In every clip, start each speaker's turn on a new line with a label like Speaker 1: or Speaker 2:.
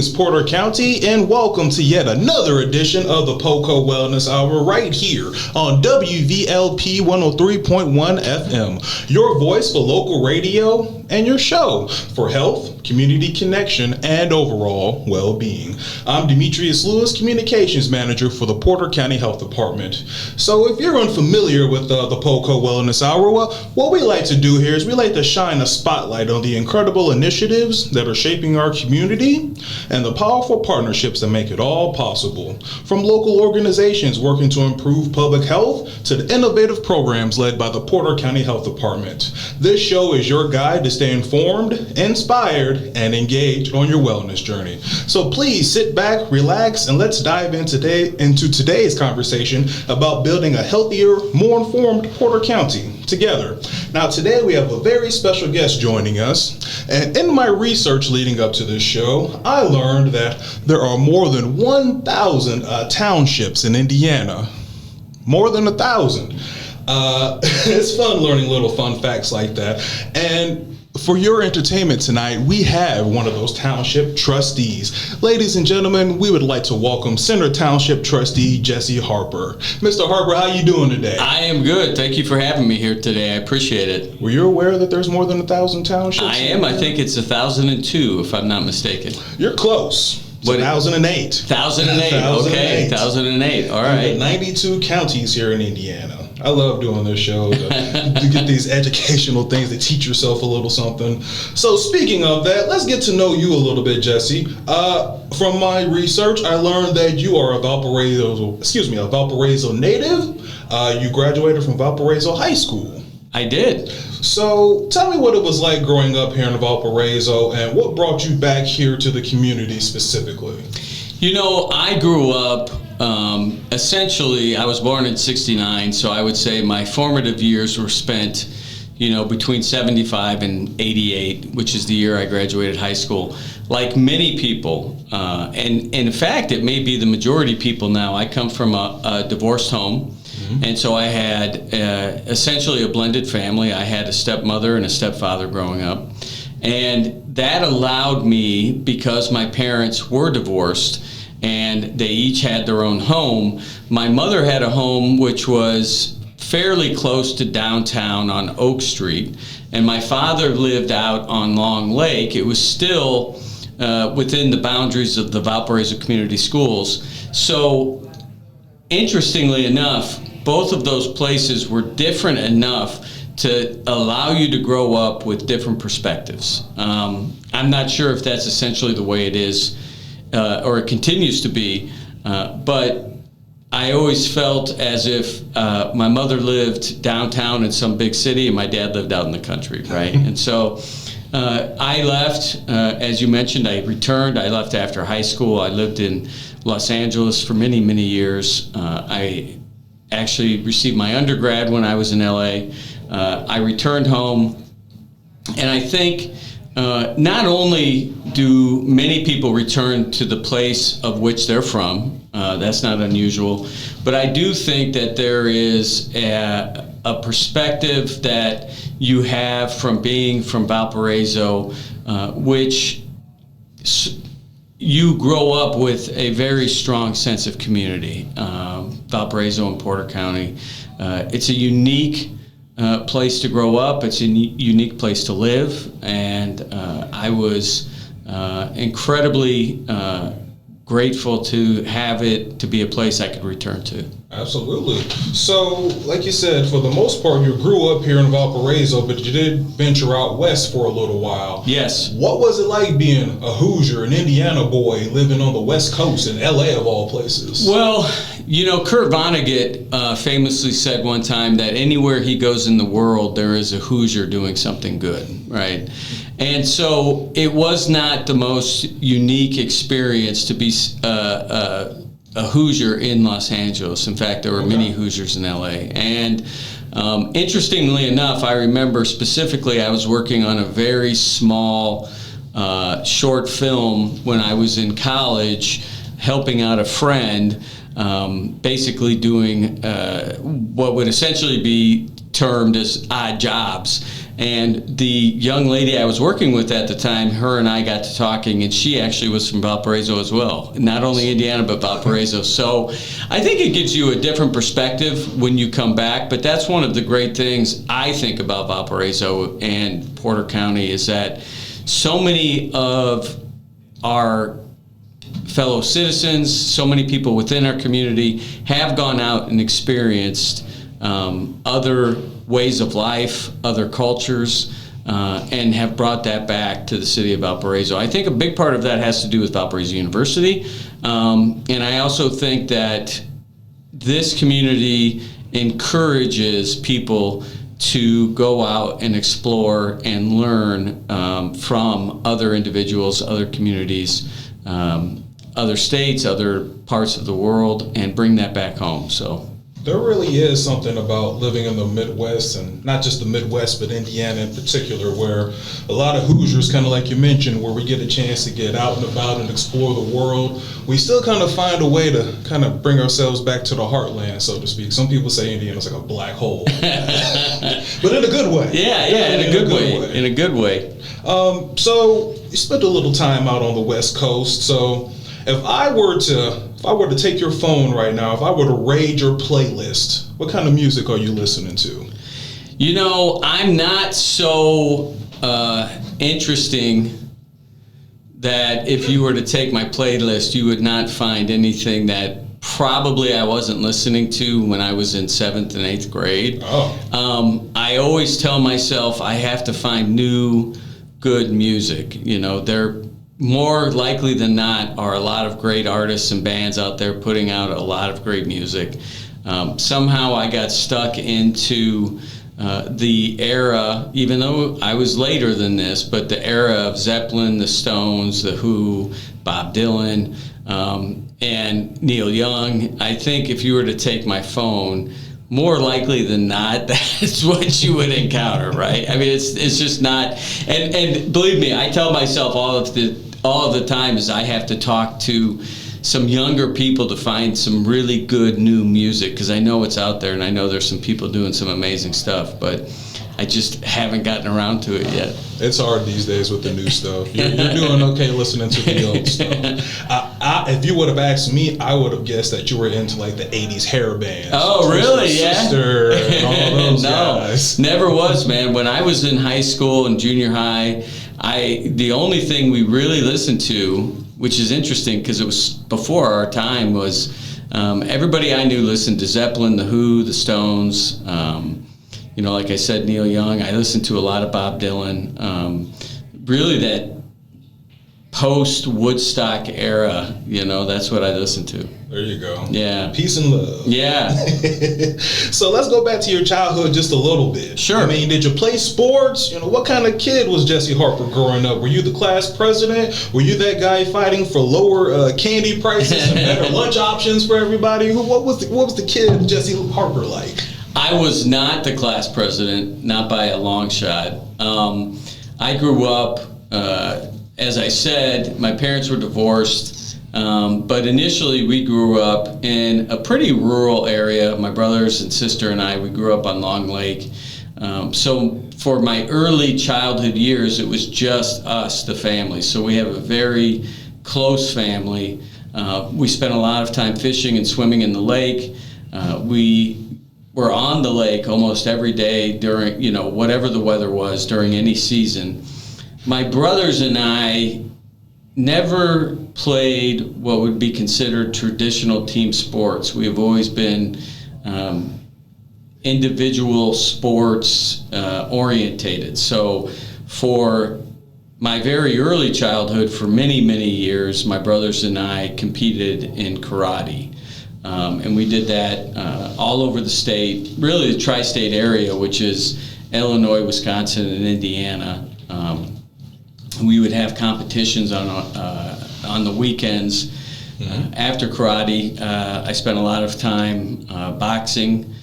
Speaker 1: Greetings, Porter County, and welcome to yet another edition of the PoCo Wellness Hour right here on WVLP 103.1 FM, your voice for local radio and your show for health, community connection, and overall well-being. I'm Demetrius Lewis, Communications Manager for the Porter County Health Department. So if you're unfamiliar with the PoCo Wellness Hour, well, what we like to do here is we like to shine a spotlight on the incredible initiatives that are shaping our community and the powerful partnerships that make it all possible. From local organizations working to improve public health to the innovative programs led by the Porter County Health Department. This show is your guide to stay informed, inspired, and engaged on your wellness journey. So please sit back, relax, and let's dive into today's conversation about building a healthier, more informed Porter County together. Now today we have a very special guest joining us, and in my research leading up to this show, I learned that there are more than 1,000 townships in Indiana. More than 1,000. It's fun learning little fun facts like that. And for your entertainment tonight, we have one of those township trustees. Ladies and gentlemen, we would like to welcome Center Township Trustee Jesse Harper. Mr. Harper, how you doing today?
Speaker 2: I am good. Thank you for having me here today. I appreciate it.
Speaker 1: Were you aware that there's more than 1,000 townships?
Speaker 2: I am. I think it's 1,002, if I'm not mistaken.
Speaker 1: You're close. 1,008.
Speaker 2: 1,008. Okay, 1,008. All right.
Speaker 1: 92 counties here in Indiana. I love doing this show to get these educational things to teach yourself a little something. So speaking of that, let's get to know you a little bit, Jesse. From my research, I learned that you are a Valparaiso native. You graduated from Valparaiso High School.
Speaker 2: I did.
Speaker 1: So tell me what it was like growing up here in Valparaiso and what brought you back here to the community specifically.
Speaker 2: You know, I grew up, essentially, I was born in '69, so I would say my formative years were spent, between 75 and 88, which is the year I graduated high school. Like many people, and in fact, it may be the majority of people now, I come from a divorced home. And so I had essentially a blended family. I had a stepmother and a stepfather growing up. And that allowed me, because my parents were divorced and they each had their own home, my mother had a home which was fairly close to downtown on Oak Street. And my father lived out on Long Lake. It was still within the boundaries of the Valparaiso Community Schools. So interestingly enough, both of those places were different enough to allow you to grow up with different perspectives. I'm not sure if that's essentially the way it is, or it continues to be, but I always felt as if my mother lived downtown in some big city and my dad lived out in the country, right? And so I left, as you mentioned, I returned. I left after high school. I lived in Los Angeles for many, many years. I actually received my undergrad when I was in LA. I returned home, and I think not only do many people return to the place of which they're from, that's not unusual, but I do think that there is a perspective that you have from being from Valparaiso, which you grow up with a very strong sense of community. Valparaiso and Porter County, it's a unique place to grow up. It's a unique place to live, and I was incredibly grateful to have it to be a place I could return to.
Speaker 1: Absolutely. So, like you said, for the most part, you grew up here in Valparaiso, but you did venture out west for a little while.
Speaker 2: Yes.
Speaker 1: What was it like being a Hoosier, an Indiana boy, living on the West Coast in LA of all places?
Speaker 2: Well, Kurt Vonnegut famously said one time that anywhere he goes in the world, there is a Hoosier doing something good, right? And so it was not the most unique experience to be a Hoosier in Los Angeles. In fact, there were many Hoosiers in LA. And interestingly enough, I remember specifically I was working on a very small short film when I was in college, helping out a friend, basically doing what would essentially be termed as odd jobs. And the young lady I was working with at the time, her and I got to talking, and she actually was from Valparaiso as well. Not only Indiana, but Valparaiso. So I think it gives you a different perspective when you come back. But that's one of the great things I think about Valparaiso and Porter County is that so many of our fellow citizens, so many people within our community have gone out and experienced other ways of life, other cultures, and have brought that back to the city of Valparaiso. I think a big part of that has to do with Valparaiso University, and I also think that this community encourages people to go out and explore and learn from other individuals, other communities, other states, other parts of the world, and bring that back home. So
Speaker 1: there really is something about living in the Midwest, and not just the Midwest, but Indiana in particular, where a lot of Hoosiers, kind of like you mentioned, where we get a chance to get out and about and explore the world, we still kind of find a way to kind of bring ourselves back to the heartland, so to speak. Some people say Indiana's like a black hole, but in a good way.
Speaker 2: Yeah, in a good way. In a good way.
Speaker 1: So you spent a little time out on the West Coast. So if I were to take your phone right now, if I were to raid your playlist, what kind of music are you listening to?
Speaker 2: You know, I'm not so interesting that if you were to take my playlist, you would not find anything that probably I wasn't listening to when I was in 7th and 8th grade. I always tell myself I have to find new, good music. You know, there more likely than not are a lot of great artists and bands out there putting out a lot of great music. Somehow I got stuck into the era, even though I was later than this, but the era of Zeppelin, the Stones, the Who, Bob Dylan, and Neil Young. I think if you were to take my phone, more likely than not, that's what you would encounter, right? I mean, it's just not. And believe me, I tell myself all of the time is I have to talk to some younger people to find some really good new music, because I know it's out there and I know there's some people doing some amazing stuff, but I just haven't gotten around to it yet.
Speaker 1: It's hard these days with the new stuff. You're doing okay listening to the old stuff. If you would have asked me, I would have guessed that you were into like the 80s hair bands.
Speaker 2: Oh, really? Yeah.
Speaker 1: Sister and all those
Speaker 2: no,
Speaker 1: guys.
Speaker 2: Never was, man. When I was in high school and junior high, the only thing we really listened to, which is interesting because it was before our time, was everybody I knew listened to Zeppelin, the Who, the Stones. You know, like I said, Neil Young. I listened to a lot of Bob Dylan. Really that post-Woodstock era, you know, that's what I listened to.
Speaker 1: There you go.
Speaker 2: Yeah.
Speaker 1: Peace and love.
Speaker 2: Yeah.
Speaker 1: So let's go back to your childhood just a little bit.
Speaker 2: Sure.
Speaker 1: I mean, did you play sports? You know, what kind of kid was Jesse Harper growing up? Were you the class president? Were you that guy fighting for lower candy prices and better lunch options for everybody? What was the kid Jesse Harper like?
Speaker 2: I was not the class president, not by a long shot. I grew up, as I said, my parents were divorced, but initially we grew up in a pretty rural area. My brothers and sister and I, we grew up on Long Lake. So for my early childhood years, it was just us, the family. So we have a very close family. We spent a lot of time fishing and swimming in the lake. We were on the lake almost every day during, you know, whatever the weather was during any season. My brothers and I never played what would be considered traditional team sports. We have always been individual sports orientated. So for my very early childhood, for many, many years, my brothers and I competed in karate. And we did that all over the state, really the tri-state area, which is Illinois, Wisconsin, and Indiana. We would have competitions on the weekends. Mm-hmm. After karate, I spent a lot of time boxing,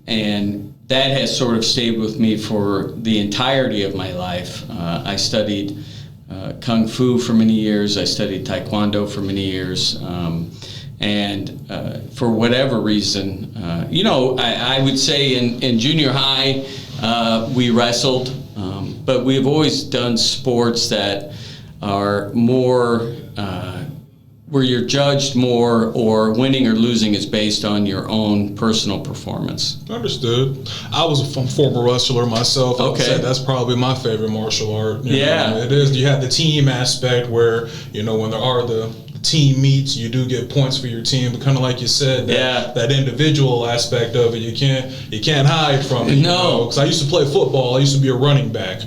Speaker 2: and that has sort of stayed with me for the entirety of my life. I studied Kung Fu for many years. I studied Taekwondo for many years. And for whatever reason, you know, I would say in junior high, We wrestled, but we've always done sports that are more where you're judged more, or winning or losing is based on your own personal performance.
Speaker 1: Understood. I was a former wrestler myself. I would say that's probably my favorite martial art. You know, it is. You have the team aspect where, you know, when there are the team meets, you do get points for your team, but kind of like you said, that individual aspect of it, you can't hide from it. No, because I used to play football. I used to be a running back.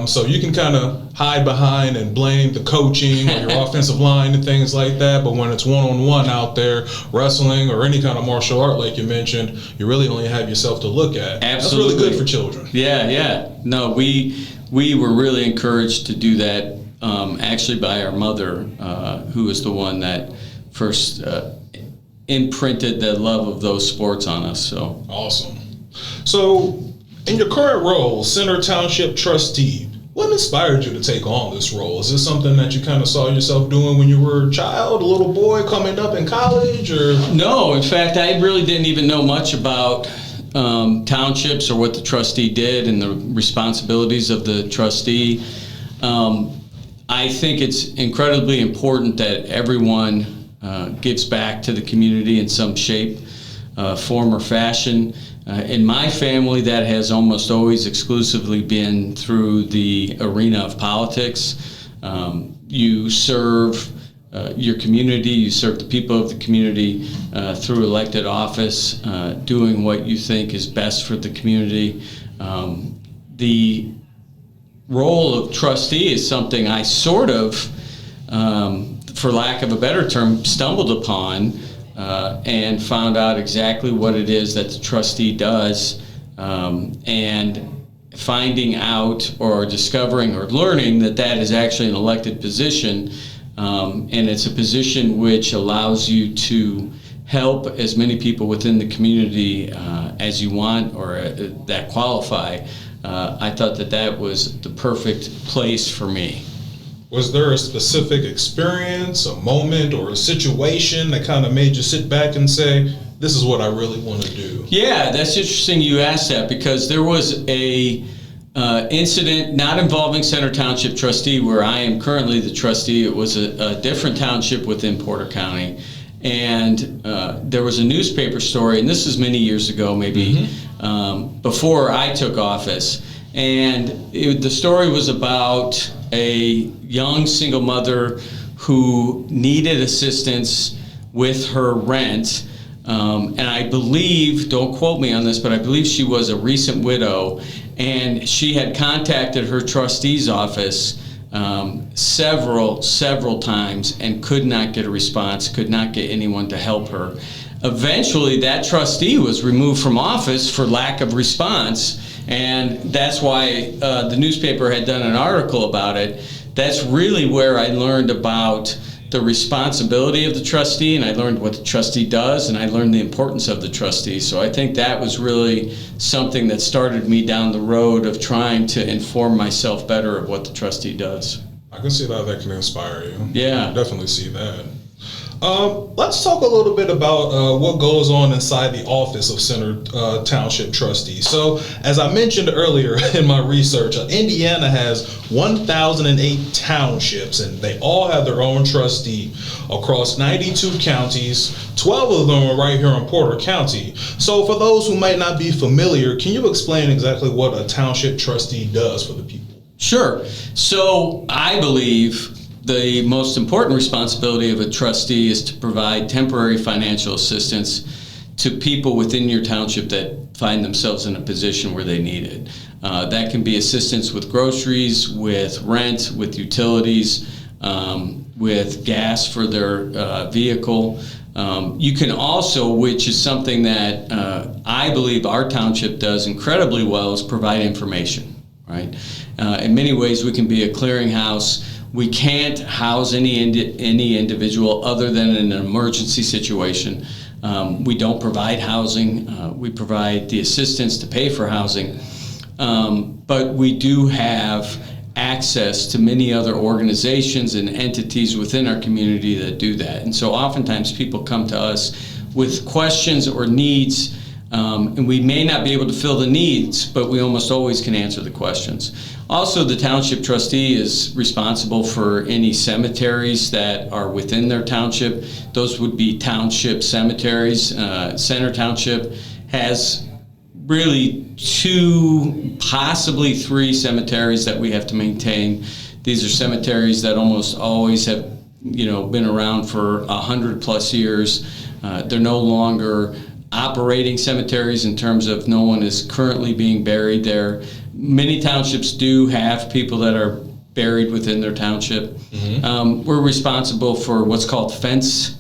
Speaker 1: So you can kind of hide behind and blame the coaching or your offensive line and things like that. But when it's one-on-one out there, wrestling or any kind of martial art, like you mentioned, you really only have yourself to look at.
Speaker 2: Absolutely.
Speaker 1: That's really good for children.
Speaker 2: No, we were really encouraged to do that. Actually by our mother, who was the one that first imprinted the love of those sports on us. So
Speaker 1: awesome. So in your current role, Center Township Trustee, what inspired you to take on this role? Is this something that you kind of saw yourself doing when you were a child, a little boy coming up in college, or? No,
Speaker 2: in fact, I really didn't even know much about townships or what the trustee did and the responsibilities of the trustee. I think it's incredibly important that everyone gives back to the community in some shape, form, or fashion. In my family, that has almost always exclusively been through the arena of politics. You serve your community, you serve the people of the community through elected office, doing what you think is best for the community. The role of trustee is something I sort of, for lack of a better term, stumbled upon and found out exactly what it is that the trustee does, and finding out or discovering or learning that that is actually an elected position, and it's a position which allows you to help as many people within the community as you want or that qualify. I thought that was the perfect place for me.
Speaker 1: Was there a specific experience, a moment, or a situation that kind of made you sit back and say, this is what I really want to do?
Speaker 2: Yeah, that's interesting you asked that, because there was a incident not involving Center Township Trustee where I am currently the trustee. It was a different township within Porter County. And there was a newspaper story, and this is many years ago, maybe before I took office. And the story was about a young single mother who needed assistance with her rent. And I believe, don't quote me on this, but I believe she was a recent widow. And she had contacted her trustee's office several times and could not get a response, could not get anyone to help her. Eventually, that trustee was removed from office for lack of response, and that's why the newspaper had done an article about it. That's really where I learned about the responsibility of the trustee, and I learned what the trustee does, and I learned the importance of the trustee. So I think that was really something that started me down the road of trying to inform myself better of what the trustee does.
Speaker 1: I can see how that can inspire you.
Speaker 2: Yeah.
Speaker 1: I definitely see that. Let's talk a little bit about what goes on inside the office of Center Township Trustee. So, as I mentioned earlier in my research, Indiana has 1,008 townships, and they all have their own trustee across 92 counties. 12 of them are right here in Porter County. So, for those who might not be familiar, can you explain exactly what a township trustee does for the people?
Speaker 2: Sure. So, I believe the most important responsibility of a trustee is to provide temporary financial assistance to people within your township that find themselves in a position where they need it. That can be assistance with groceries, with rent, with utilities, with gas for their vehicle. You can also, which is something that I believe our township does incredibly well, is provide information, right? In many ways, we can be a clearinghouse. We can't house any individual other than in an emergency situation. We don't provide housing. We provide the assistance to pay for housing. But we do have access to many other organizations and entities within our community that do that. And so oftentimes people come to us with questions or needs And we may not be able to fill the needs, but we almost always can answer the questions. Also, the Township Trustee is responsible for any cemeteries that are within their township. Those would be township cemeteries. Center Township has really 2, possibly 3 cemeteries that we have to maintain. These are cemeteries that almost always have, been around for 100+ years. They're no longer operating cemeteries in terms of no one is currently being buried there. Many townships do have people that are buried within their township. We're responsible for what's called fence.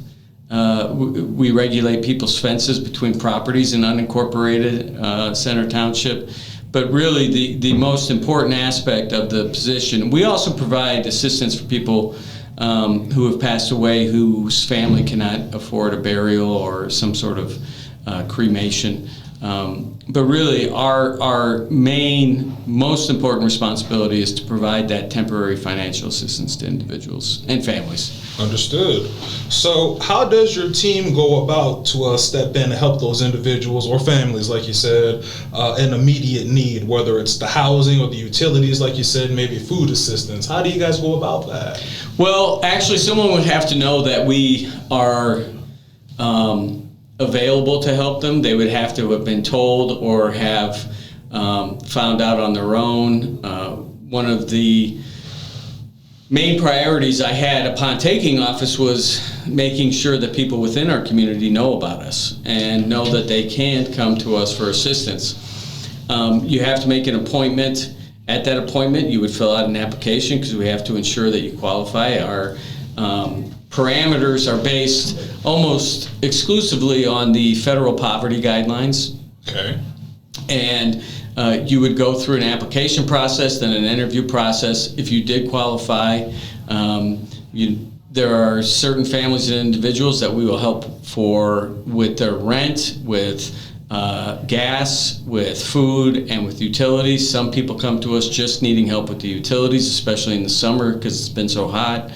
Speaker 2: We regulate people's fences between properties in unincorporated Center Township. But really the most important aspect of the position, we also provide assistance for people who have passed away whose family cannot afford a burial or some sort of cremation. But really our main, most important responsibility is to provide that temporary financial assistance to individuals and families.
Speaker 1: Understood. So how does your team go about to step in and help those individuals or families, like you said, in immediate need, whether it's the housing or the utilities, like you said, maybe food assistance? How do you guys go about that? Well,
Speaker 2: actually, someone would have to know that we are available to help them. They would have to have been told or have found out on their own. One of the main priorities I had upon taking office was making sure that people within our community know about us and know that they can come to us for assistance. You have to make an appointment. At that appointment, you would fill out an application because we have to ensure that you qualify. Our parameters are based almost exclusively on the federal poverty guidelines.
Speaker 1: Okay.
Speaker 2: And you would go through an application process, then an interview process. If you did qualify, there are certain families and individuals that we will help with their rent, with gas, with food, and with utilities. Some people come to us just needing help with the utilities, especially in the summer because it's been so hot.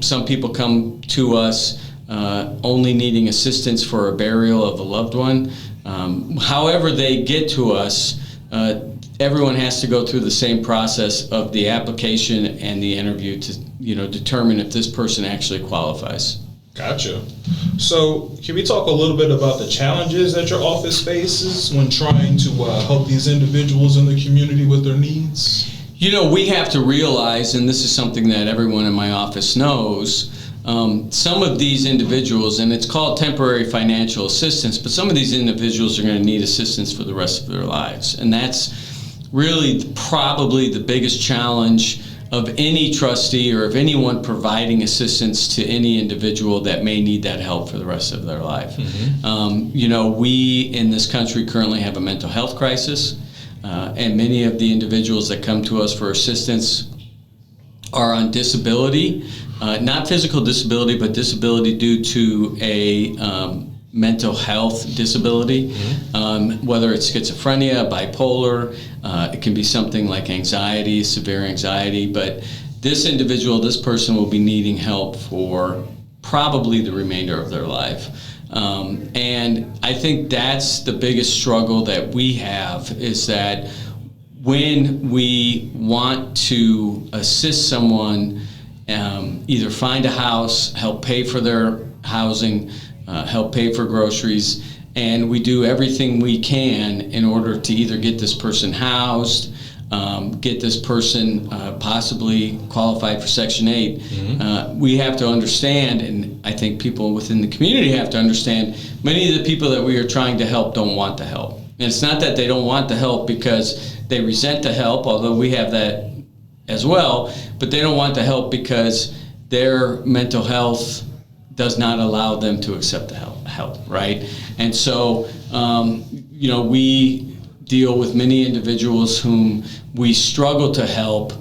Speaker 2: Some people come to us only needing assistance for a burial of a loved one. However they get to us, everyone has to go through the same process of the application and the interview to determine if this person actually qualifies.
Speaker 1: Gotcha. So can we talk a little bit about the challenges that your office faces when trying to help these individuals in the community with their needs?
Speaker 2: We have to realize, and this is something that everyone in my office knows, some of these individuals, and it's called temporary financial assistance, but some of these individuals are going to need assistance for the rest of their lives. And that's really probably the biggest challenge of any trustee or of anyone providing assistance to any individual that may need that help for the rest of their life. We in this country currently have a mental health crisis, and many of the individuals that come to us for assistance are on disability, not physical disability, but disability due to a mental health disability, whether it's schizophrenia, bipolar, it can be something like anxiety, severe anxiety, but this person will be needing help for probably the remainder of their life. And I think that's the biggest struggle that we have, is that when we want to assist someone, either find a house, help pay for their housing, help pay for groceries, and we do everything we can in order to either get this person housed, get this person possibly qualified for Section 8. We have to understand, and I think people within the community have to understand, many of the people that we are trying to help don't want the help. And it's not that they don't want the help because they resent the help, although we have that as well, but they don't want the help because their mental health does not allow them to accept the help, right? And so, we deal with many individuals whom we struggle to help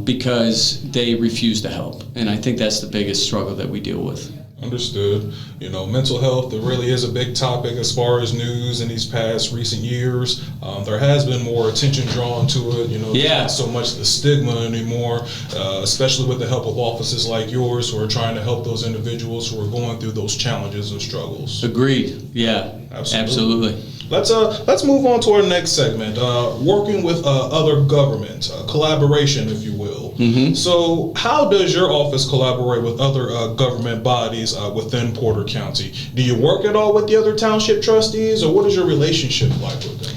Speaker 2: because they refuse to help. And I think that's the biggest struggle that we deal with.
Speaker 1: Understood. Mental health, it really is a big topic as far as news in these past recent years. There has been more attention drawn to it. There's not so much the stigma anymore, especially with the help of offices like yours who are trying to help those individuals who are going through those challenges and struggles.
Speaker 2: Agreed. Yeah, absolutely.
Speaker 1: Let's move on to our next segment, working with other government, collaboration, if you will.
Speaker 2: Mm-hmm.
Speaker 1: So how does your office collaborate with other government bodies within Porter County? Do you work at all with the other township trustees, or what is your relationship like with them?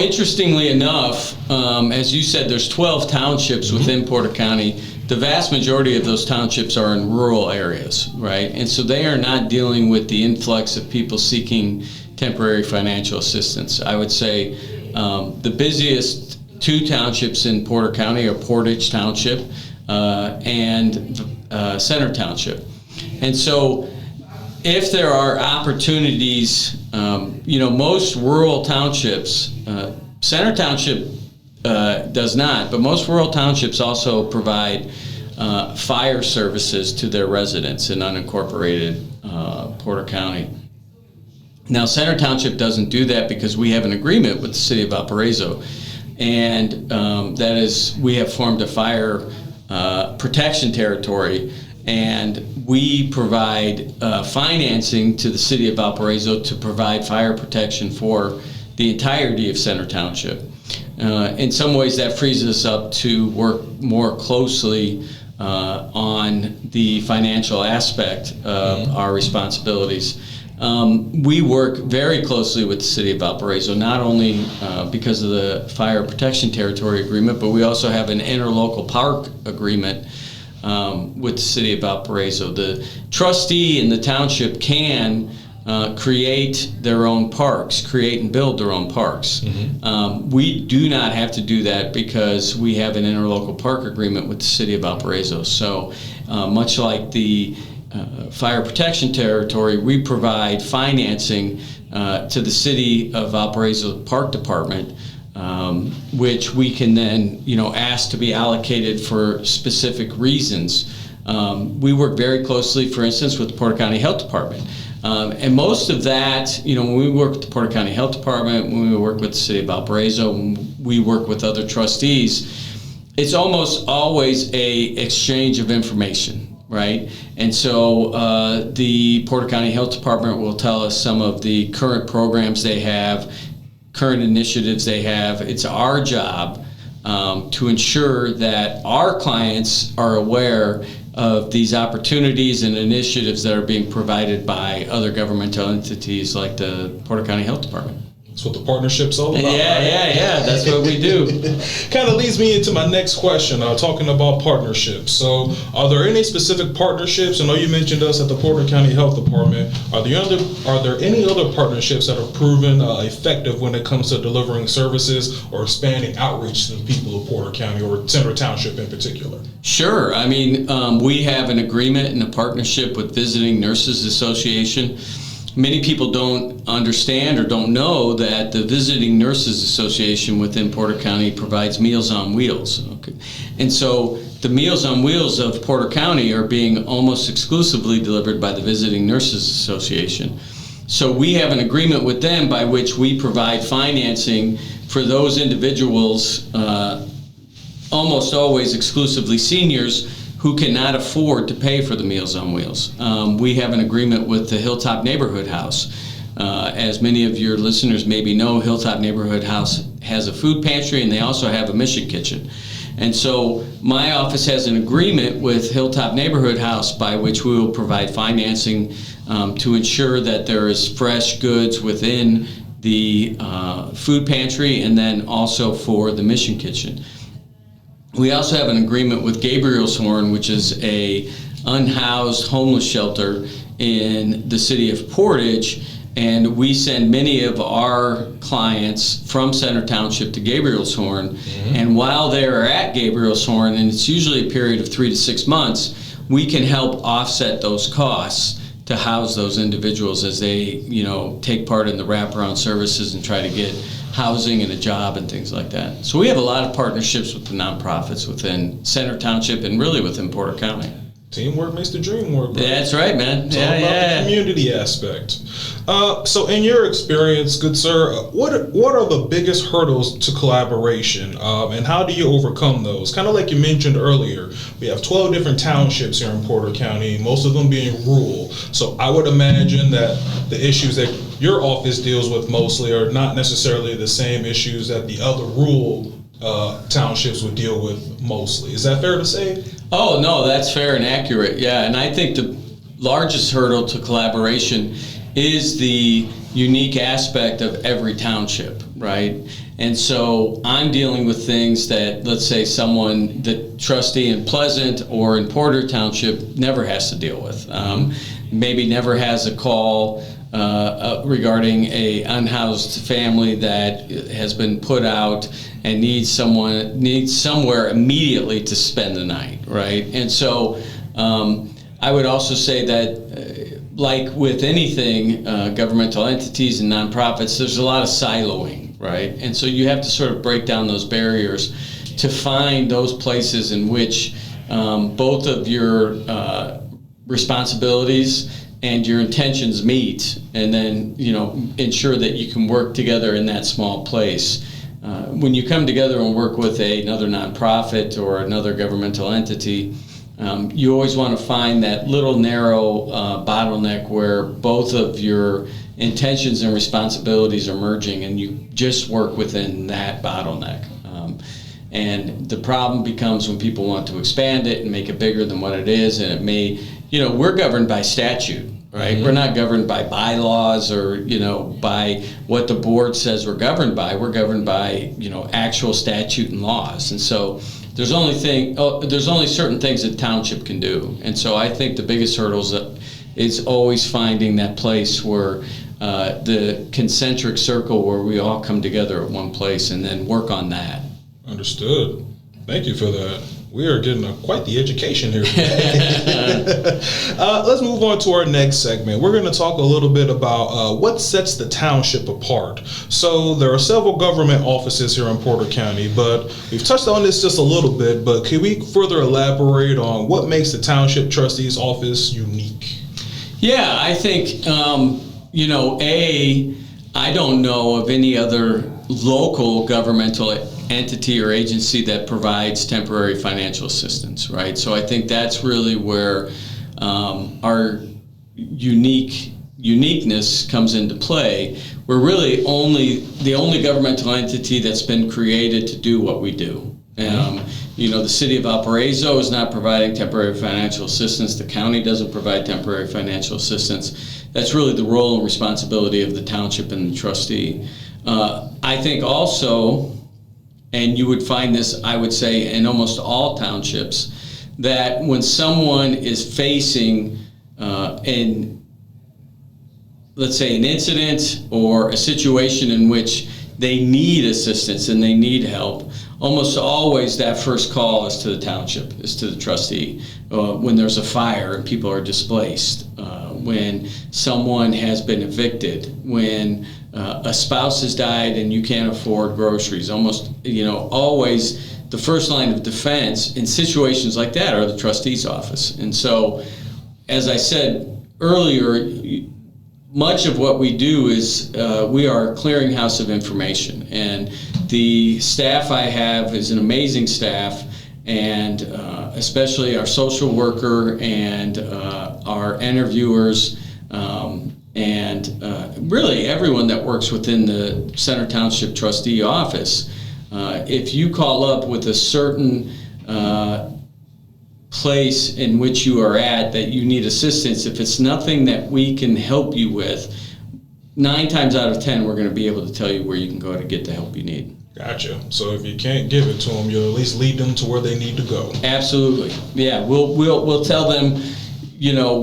Speaker 2: Interestingly enough, as you said, there's 12 townships within Porter County. The vast majority of those townships are in rural areas, right? And so they are not dealing with the influx of people seeking temporary financial assistance. I would say the busiest two townships in Porter County are Portage Township and Center Township. And so if there are opportunities, most rural townships, Center Township does not, but most rural townships also provide fire services to their residents in unincorporated Porter County. Now, Center Township doesn't do that because we have an agreement with the city of Valparaiso, and that is, we have formed a fire protection territory, and we provide financing to the city of Valparaiso to provide fire protection for the entirety of Center Township. In some ways, that frees us up to work more closely on the financial aspect of our responsibilities. We work very closely with the city of Valparaiso, not only because of the fire protection territory agreement, but we also have an interlocal park agreement with the city of Valparaiso. The trustee in the township can create their own parks, create and build their own parks. We do not have to do that because we have an interlocal park agreement with the city of Valparaiso. So much like the fire protection territory, we provide financing to the city of Valparaiso Park Department, which we can then, ask to be allocated for specific reasons. We work very closely, for instance, with the Porter County Health Department. And most of that, when we work with the Porter County Health Department, when we work with the city of Valparaiso, when we work with other trustees, it's almost always a exchange of information. Right? And so the Porter County Health Department will tell us some of the current programs they have, current initiatives they have. It's our job to ensure that our clients are aware of these opportunities and initiatives that are being provided by other governmental entities like the Porter County Health Department.
Speaker 1: That's what the partnership's all about.
Speaker 2: Yeah. That's what we do.
Speaker 1: Kind of leads me into my next question, talking about partnerships. So, are there any specific partnerships? I know you mentioned us at the Porter County Health Department. Are there any other partnerships that have proven effective when it comes to delivering services or expanding outreach to the people of Porter County or Center Township in particular?
Speaker 2: Sure. I mean, we have an agreement and a partnership with Visiting Nurses Association. Many people don't understand or don't know that the Visiting Nurses Association within Porter County provides Meals on Wheels. Okay. And so the Meals on Wheels of Porter County are being almost exclusively delivered by the Visiting Nurses Association. So we have an agreement with them by which we provide financing for those individuals, almost always exclusively seniors, who cannot afford to pay for the Meals on Wheels. We have an agreement with the Hilltop Neighborhood House. As many of your listeners maybe know, Hilltop Neighborhood House has a food pantry and they also have a mission kitchen. And so my office has an agreement with Hilltop Neighborhood House by which we will provide financing to ensure that there is fresh goods within the food pantry and then also for the mission kitchen. We also have an agreement with Gabriel's Horn, which is a unhoused homeless shelter in the city of Portage, and we send many of our clients from Center Township to Gabriel's Horn, and while they are at Gabriel's Horn, and it's usually a period of 3 to 6 months, we can help offset those costs to house those individuals as they, take part in the wraparound services and try to get housing and a job and things like that. So we have a lot of partnerships with the nonprofits within Center Township and really within Porter County.
Speaker 1: Teamwork makes the dream work. Bro.
Speaker 2: That's right, man.
Speaker 1: It's all about the community aspect. So in your experience, good sir, what are the biggest hurdles to collaboration, and how do you overcome those? Kind of like you mentioned earlier, we have 12 different townships here in Porter County, most of them being rural. So I would imagine that the issues that your office deals with mostly are not necessarily the same issues that the other rural townships would deal with mostly. Is that fair to say?
Speaker 2: Oh, no, that's fair and accurate. Yeah, and I think the largest hurdle to collaboration is the unique aspect of every township, right? And so I'm dealing with things that, let's say, the trustee in Pleasant or in Porter Township never has to deal with. Maybe never has a call regarding a unhoused family that has been put out and needs somewhere immediately to spend the night, right? And so I would also say that like with anything, governmental entities and nonprofits, there's a lot of siloing, right? And so you have to sort of break down those barriers to find those places in which both of your responsibilities and your intentions meet, and then ensure that you can work together in that small place. When you come together and work with another nonprofit or another governmental entity, you always want to find that little narrow bottleneck where both of your intentions and responsibilities are merging, and you just work within that bottleneck. And the problem becomes when people want to expand it and make it bigger than what it is, and it may, we're governed by statute, right? Mm-hmm. We're not governed by bylaws or, by what the board says we're governed by. We're governed by, actual statute and laws. And so there's only certain things that township can do. And so I think the biggest hurdles is always finding that place where the concentric circle where we all come together at one place and then work on that.
Speaker 1: Understood. Thank you for that. We are getting quite the education here. Let's move on to our next segment. We're going to talk a little bit about what sets the township apart. So there are several government offices here in Porter County, but we've touched on this just a little bit, but can we further elaborate on what makes the Township Trustee's office unique?
Speaker 2: Yeah, I think, I don't know of any other local governmental entity or agency that provides temporary financial assistance, right? So I think that's really where our uniqueness comes into play. We're really the only governmental entity that's been created to do what we do. The city of Valparaiso is not providing temporary financial assistance. The county doesn't provide temporary financial assistance. That's really the role and responsibility of the township and the trustee. I think also, and you would find this, I would say, in almost all townships, that when someone is facing let's say an incident or a situation in which they need assistance and they need help, almost always that first call is to the township, is to the trustee. When there's a fire and people are displaced, when someone has been evicted, when a spouse has died and you can't afford groceries, almost, always the first line of defense in situations like that are the trustee's office. And so, as I said earlier, much of what we do is we are a clearinghouse of information, and the staff I have is an amazing staff, and especially our social worker and our interviewers, and really everyone that works within the Center Township Trustee office. If you call up with a certain place in which you are at that you need assistance, if it's nothing that we can help you with, 9 times out of 10 we're going to be able to tell you where you can go to get the help you need.
Speaker 1: Gotcha. So if you can't give it to them, you'll at least lead them to where they need to go. Absolutely.
Speaker 2: Yeah, we'll tell them,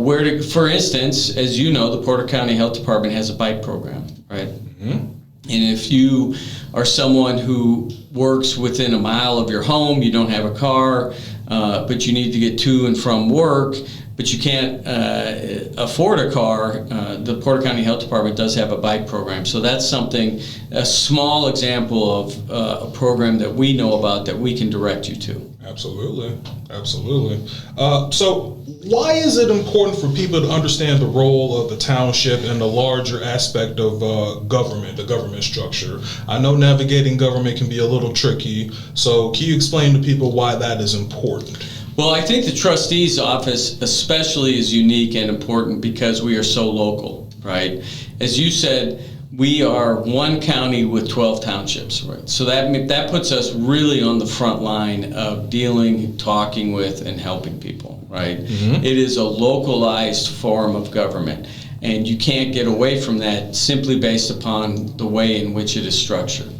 Speaker 2: where to. For instance, as you know, the Porter County Health Department has a bike program, right? Mm-hmm. And if you are someone who works within a mile of your home, you don't have a car, but you need to get to and from work, but you can't afford a car, the Porter County Health Department does have a bike program. So that's something, a small example of a program that we know about that we can direct you to.
Speaker 1: Absolutely, absolutely. So, why is it important for people to understand the role of the township and the larger aspect of government, the government structure? I know navigating government can be a little tricky, so can you explain to people why that is important?
Speaker 2: Well, I think the trustee's office especially is unique and important because we are so local, right? As you said, we are one county with 12 townships, right? So that puts us really on the front line of dealing, talking with, and helping people, right? Mm-hmm. It is a localized form of government, and you can't get away from that simply based upon the way in which it is structured.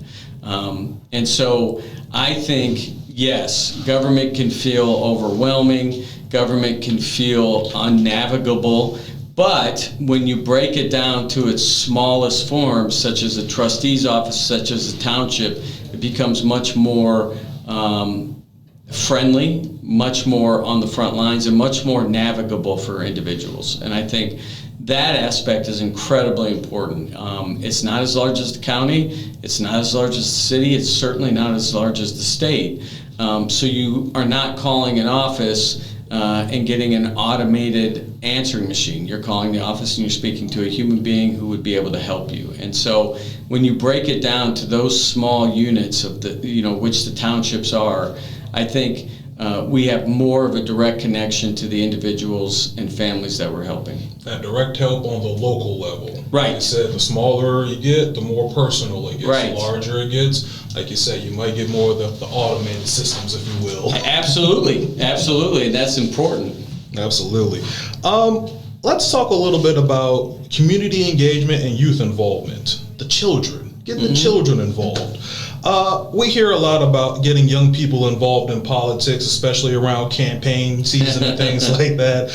Speaker 2: And so I think, yes, government can feel overwhelming, government can feel unnavigable, but when you break it down to its smallest forms, such as a trustee's office, such as a township, it becomes much more friendly, much more on the front lines, and much more navigable for individuals. And I think that aspect is incredibly important. It's not as large as the county, it's not as large as the city, it's certainly not as large as the state. So you are not calling an office and getting an automated answering machine. You're calling the office and you're speaking to a human being who would be able to help you. And so when you break it down to those small units of the, which the townships are, I think we have more of a direct connection to the individuals and families that we're helping.
Speaker 1: That direct help on the local level.
Speaker 2: Right.
Speaker 1: Like you said, the smaller you get, the more personal it gets.
Speaker 2: Right.
Speaker 1: The larger it gets, like you said, you might get more of the automated systems, if you will.
Speaker 2: Absolutely. Absolutely. That's important.
Speaker 1: Absolutely. Let's talk a little bit about community engagement and youth involvement. The children. Getting the children involved. We hear a lot about getting young people involved in politics, especially around campaign season and things like that.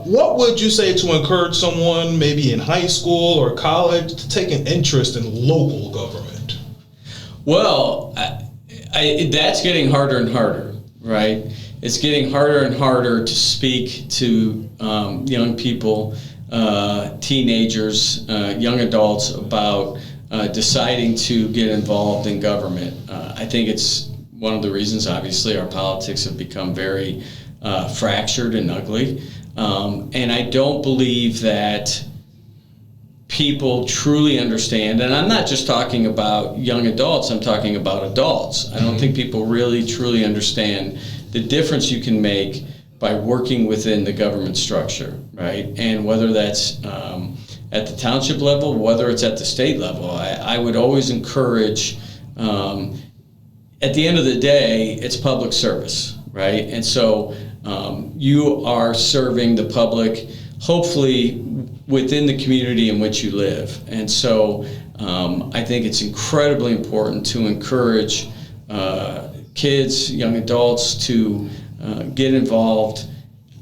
Speaker 1: What would you say to encourage someone, maybe in high school or college, to take an interest in local government?
Speaker 2: Well, that's getting harder and harder, right? It's getting harder and harder to speak to young people, teenagers, young adults about deciding to get involved in government. I think it's one of the reasons, obviously, our politics have become very fractured and ugly. And I don't believe that people truly understand, and I'm not just talking about young adults, I'm talking about adults. I don't think people really truly understand the difference you can make by working within the government structure, right? And whether that's at the township level, whether it's at the state level, I would always encourage, at the end of the day, it's public service, right? And so you are serving the public, hopefully within the community in which you live. And so I think it's incredibly important to encourage kids, young adults to get involved.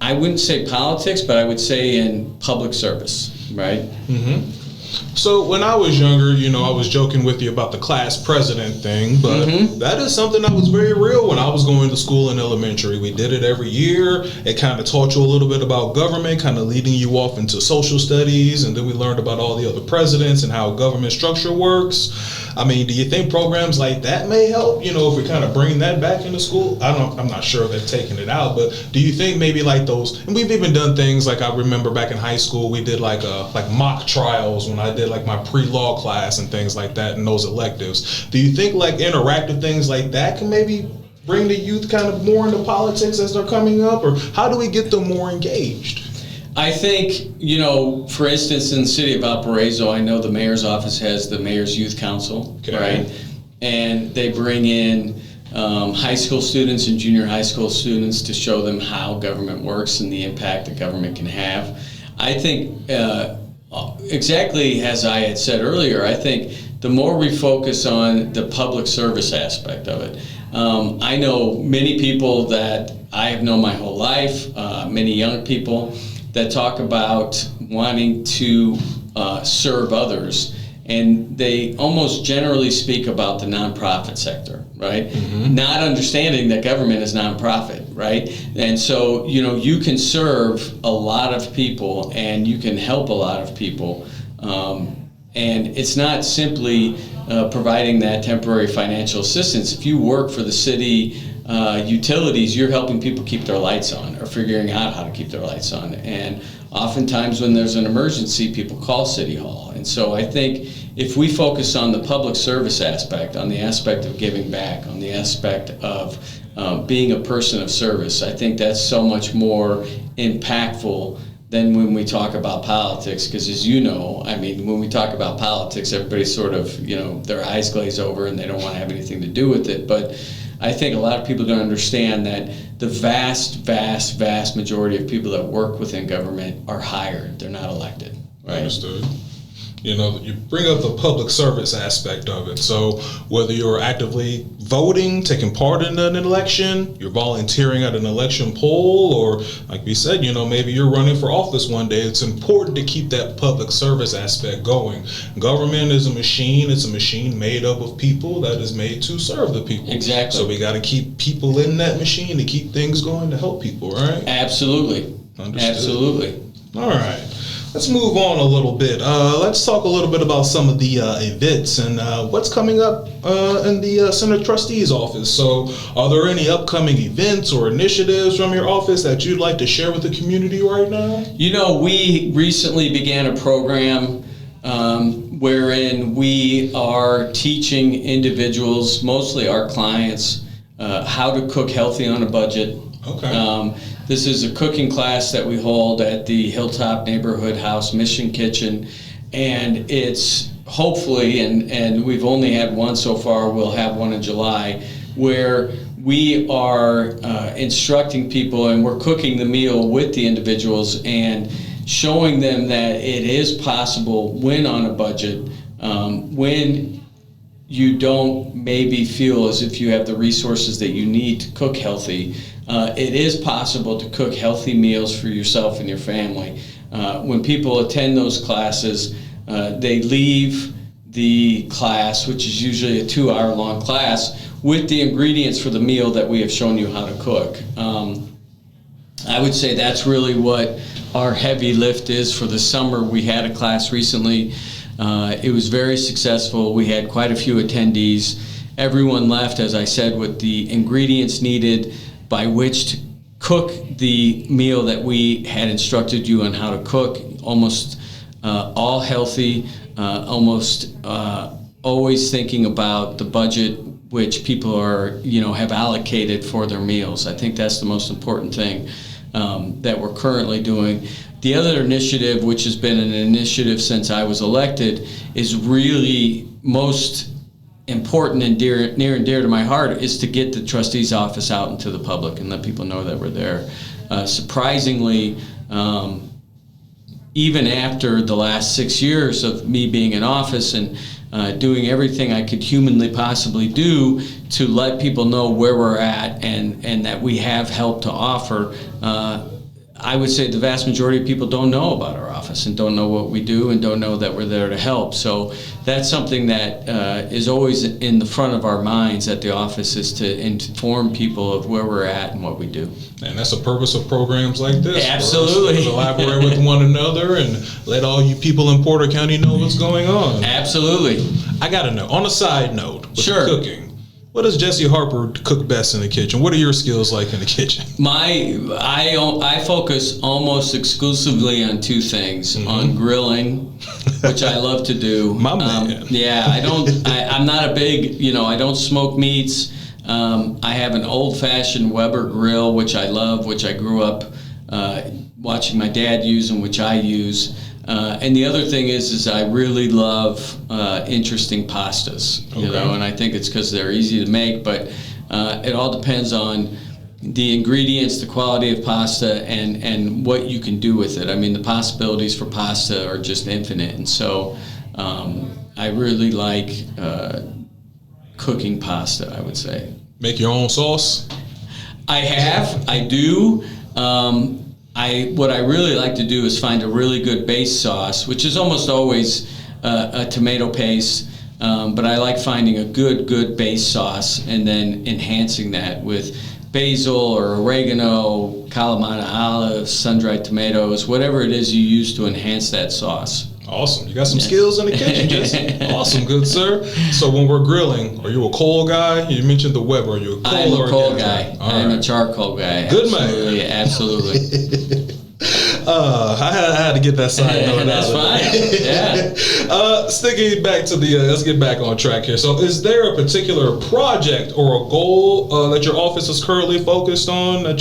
Speaker 2: I wouldn't say politics, but I would say in public service, right? Mm-hmm.
Speaker 1: So when I was younger, I was joking with you about the class president thing, but that is something that was very real when I was going to school in elementary. We did it every year. It kind of taught you a little bit about government, kind of leading you off into social studies, and then we learned about all the other presidents and how government structure works. I mean, do you think programs like that may help, if we kind of bring that back into school? I'm not sure if they're taking it out, but do you think maybe like those, and we've even done things like I remember back in high school, we did like mock trials when I did like my pre-law class and things like that and those electives. Do you think like interactive things like that can maybe bring the youth kind of more into politics as they're coming up, or how do we get them more engaged?
Speaker 2: I think, for instance, in the city of Valparaiso, I know the mayor's office has the mayor's youth council, right? And they bring in high school students and junior high school students to show them how government works and the impact that government can have. I think, exactly as I had said earlier, I think the more we focus on the public service aspect of it, I know many people that I have known my whole life, many young people, that talk about wanting to serve others, and they almost generally speak about the nonprofit sector, right? Not understanding that government is nonprofit, right? And so, you can serve a lot of people and you can help a lot of people. And it's not simply providing that temporary financial assistance. If you work for the city utilities, you're helping people keep their lights on or figuring out how to keep their lights on. And oftentimes when there's an emergency, people call City Hall. And so I think if we focus on the public service aspect, on the aspect of giving back, on the aspect of being a person of service, I think that's so much more impactful than when we talk about politics. Because as you know, I mean, when we talk about politics, everybody sort of, their eyes glaze over and they don't want to have anything to do with it. But I think a lot of people don't understand that the vast, vast, vast majority of people that work within government are hired. They're not elected. Right?
Speaker 1: Understood. You bring up the public service aspect of it. So whether you're actively voting, taking part in an election, you're volunteering at an election poll, or like we said, maybe you're running for office one day, it's important to keep that public service aspect going. Government is a machine. It's a machine made up of people that is made to serve the people.
Speaker 2: Exactly.
Speaker 1: So we got to keep people in that machine to keep things going, to help people, right?
Speaker 2: Absolutely.
Speaker 1: Understood.
Speaker 2: Absolutely.
Speaker 1: All right. Let's move on a little bit. Let's talk a little bit about some of the events and what's coming up in the Senate Trustee's office. So are there any upcoming events or initiatives from your office that you'd like to share with the community right now?
Speaker 2: We recently began a program wherein we are teaching individuals, mostly our clients, how to cook healthy on a budget.
Speaker 1: Okay.
Speaker 2: This is a cooking class that we hold at the Hilltop Neighborhood House Mission Kitchen, and it's hopefully, and we've only had one so far, we'll have one in July, where we are instructing people and we're cooking the meal with the individuals and showing them that it is possible when on a budget, when you don't maybe feel as if you have the resources that you need to cook healthy. It is possible to cook healthy meals for yourself and your family. When people attend those classes, they leave the class, which is usually a 2-hour-long class, with the ingredients for the meal that we have shown you how to cook. I would say that's really what our heavy lift is for the summer. We had a class recently. It was very successful. We had quite a few attendees. Everyone left, as I said, with the ingredients needed by which to cook the meal that we had instructed you on how to cook. Almost all healthy, almost always thinking about the budget which people are, have allocated for their meals. I think that's the most important thing that we're currently doing. The other initiative, which has been an initiative since I was elected, is really most important and near and dear to my heart, is to get the trustee's office out into the public and let people know that we're there. Surprisingly, even after the last 6 years of me being in office and doing everything I could humanly possibly do to let people know where we're at and that we have help to offer, I would say the vast majority of people don't know about our office and don't know what we do and don't know that we're there to help. So that's something that is always in the front of our minds at the office, is to inform people of where we're at and what we do.
Speaker 1: And that's the purpose of programs like this.
Speaker 2: Absolutely.
Speaker 1: To collaborate with one another and let all you people in Porter County know what's going on.
Speaker 2: Absolutely.
Speaker 1: I got to know, on a side note, with
Speaker 2: Sure.
Speaker 1: the cooking, what does Jesse Harper cook best in the kitchen? What are your skills like in the kitchen?
Speaker 2: I focus almost exclusively on two things: on grilling, which I love to do.
Speaker 1: My man.
Speaker 2: I'm not a big, I don't smoke meats. I have an old-fashioned Weber grill, which I love, which I grew up watching my dad use and which I use. And the other thing is I really love interesting pastas, and I think it's because they're easy to make, but it all depends on the ingredients, the quality of pasta, and what you can do with it. I mean, the possibilities for pasta are just infinite, and so I really like cooking pasta, I would say.
Speaker 1: Make your own sauce?
Speaker 2: I do. What I really like to do is find a really good base sauce, which is almost always a tomato paste, but I like finding a good base sauce and then enhancing that with basil or oregano, Kalamata olives, sun-dried tomatoes, whatever it is you use to enhance that sauce.
Speaker 1: Awesome. You got some skills in the kitchen, Jesse. Awesome, good sir. So when we're grilling, are you a coal guy? You mentioned the Weber. Are you a coal
Speaker 2: I'm
Speaker 1: or
Speaker 2: a coal guy. I'm a charcoal guy.
Speaker 1: Good
Speaker 2: absolutely,
Speaker 1: man.
Speaker 2: Absolutely.
Speaker 1: I had to get that side note
Speaker 2: That's
Speaker 1: out.
Speaker 2: fine. Yeah.
Speaker 1: Sticking back to the, let's get back on track here. So is there a particular project or a goal that your office is currently focused on that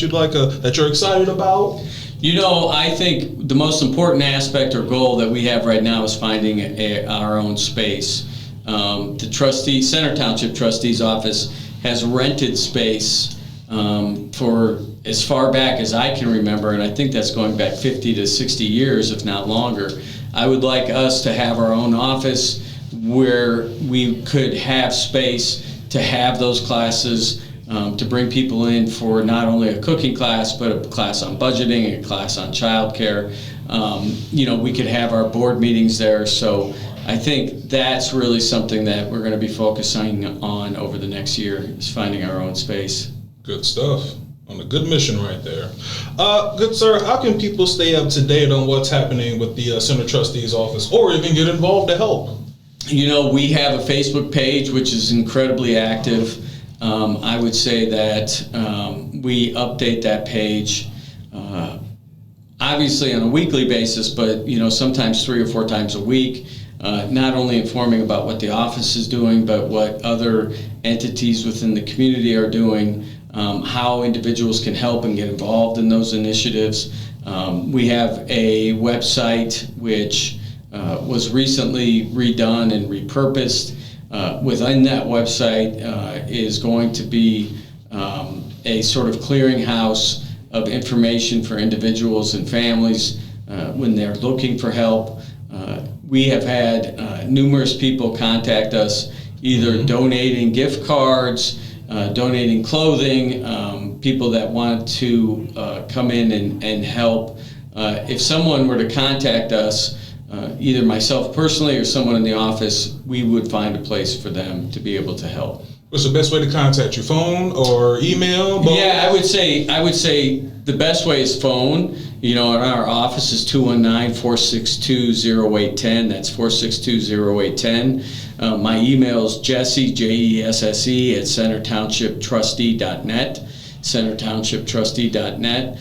Speaker 1: that you're excited about?
Speaker 2: I think the most important aspect or goal that we have right now is finding our own space. The Center Township Trustee's office has rented space for as far back as I can remember, and I think that's going back 50 to 60 years, if not longer. I would like us to have our own office where we could have space to have those classes, to bring people in for not only a cooking class, but a class on budgeting, a class on childcare. We could have our board meetings there. So I think that's really something that we're going to be focusing on over the next year, is finding our own space.
Speaker 1: Good stuff. On a good mission right there. Good sir, how can people stay up to date on what's happening with the Center Trustee's office, or even get involved to help?
Speaker 2: We have a Facebook page which is incredibly active. I would say that we update that page obviously on a weekly basis, but sometimes 3 or 4 times a week, not only informing about what the office is doing, but what other entities within the community are doing, how individuals can help and get involved in those initiatives. We have a website which was recently redone and repurposed. Within that website is going to be a sort of clearinghouse of information for individuals and families when they're looking for help. We have had numerous people contact us, either donating gift cards, donating clothing, people that want to come in and help. If someone were to contact us, either myself personally or someone in the office, we would find a place for them to be able to help.
Speaker 1: What's the best way to contact you? Phone or email? Both?
Speaker 2: Yeah, I would say the best way is phone. And our office is 219-462-0810. That's 462-0810. My email is Jesse, Jesse, at centertownshiptrustee.net. centertownshiptrustee.net.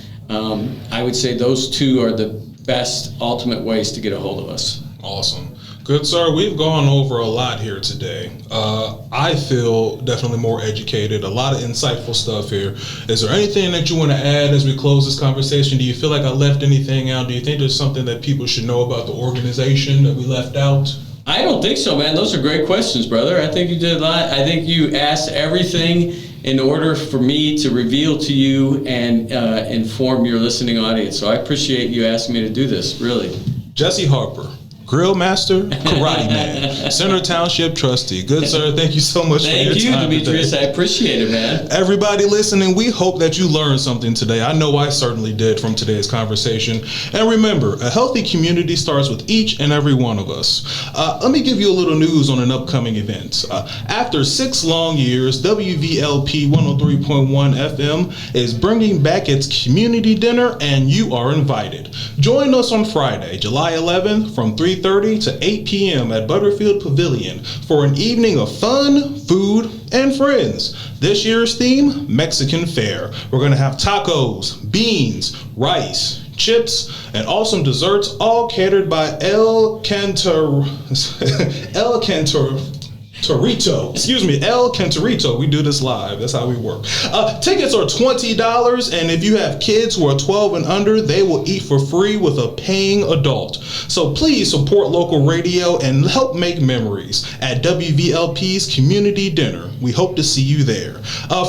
Speaker 2: I would say those two are the best ultimate ways to get a hold of us.
Speaker 1: Awesome. Good sir, we've gone over a lot here today. I feel definitely more educated, a lot of insightful stuff here. Is there anything that you want to add as we close this conversation? Do you feel like I left anything out? Do you think there's something that people should know about the organization that we left out?
Speaker 2: I don't think so, man. Those are great questions, brother. I think you did a lot. I think you asked everything in order for me to reveal to you and inform your listening audience. So I appreciate you asking me to do this, really.
Speaker 1: Jesse Harper, Grill Master, Karate Man, Center Township Trustee. Good sir, thank you so much for your time.
Speaker 2: Thank you, Demetrius. I appreciate it, man.
Speaker 1: Everybody listening, we hope that you learned something today. I know I certainly did from today's conversation. And remember, a healthy community starts with each and every one of us. Let me give you a little news on an upcoming event. After 6 long years, WVLP 103.1 FM is bringing back its community dinner, and you are invited. Join us on Friday, July 11th from 3:30 to 8 p.m. at Butterfield Pavilion for an evening of fun, food, and friends. This year's theme, Mexican fare. We're going to have tacos, beans, rice, chips, and awesome desserts, all catered by El Cantorito. We do this live. That's how we work. Tickets are $20, and if you have kids who are 12 and under, they will eat for free with a paying adult. So please support local radio and help make memories at WVLP's Community Dinner. We hope to see you there.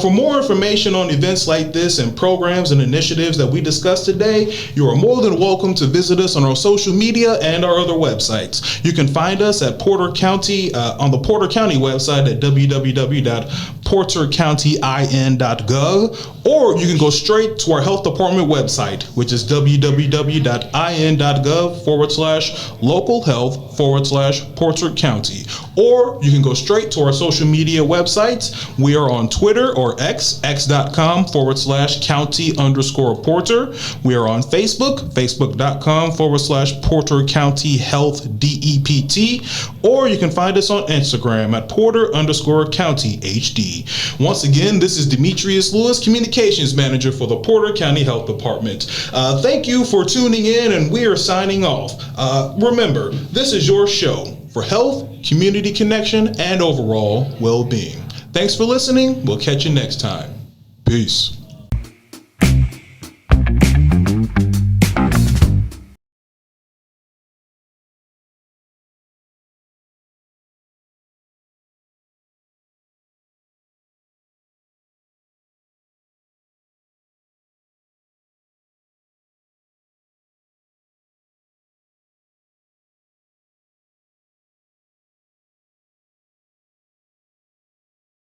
Speaker 1: For more information on events like this and programs and initiatives that we discussed today, you are more than welcome to visit us on our social media and our other websites. You can find us at Porter County on the Porter County website at www.portercounty.gov. portercountyin.gov, or you can go straight to our health department website, which is www.in.gov/local health/Porter County. Or you can go straight to our social media websites. We are on Twitter or x.com/county_Porter. We are on Facebook, facebook.com/Porter County Health DEPT. Or you can find us on Instagram at Porter_County HD. Once again, this is Demetrius Lewis, Communications Manager for the Porter County Health Department. Thank you for tuning in, and we are signing off. Remember, this is your show for health, community connection, and overall well-being. Thanks for listening. We'll catch you next time. Peace.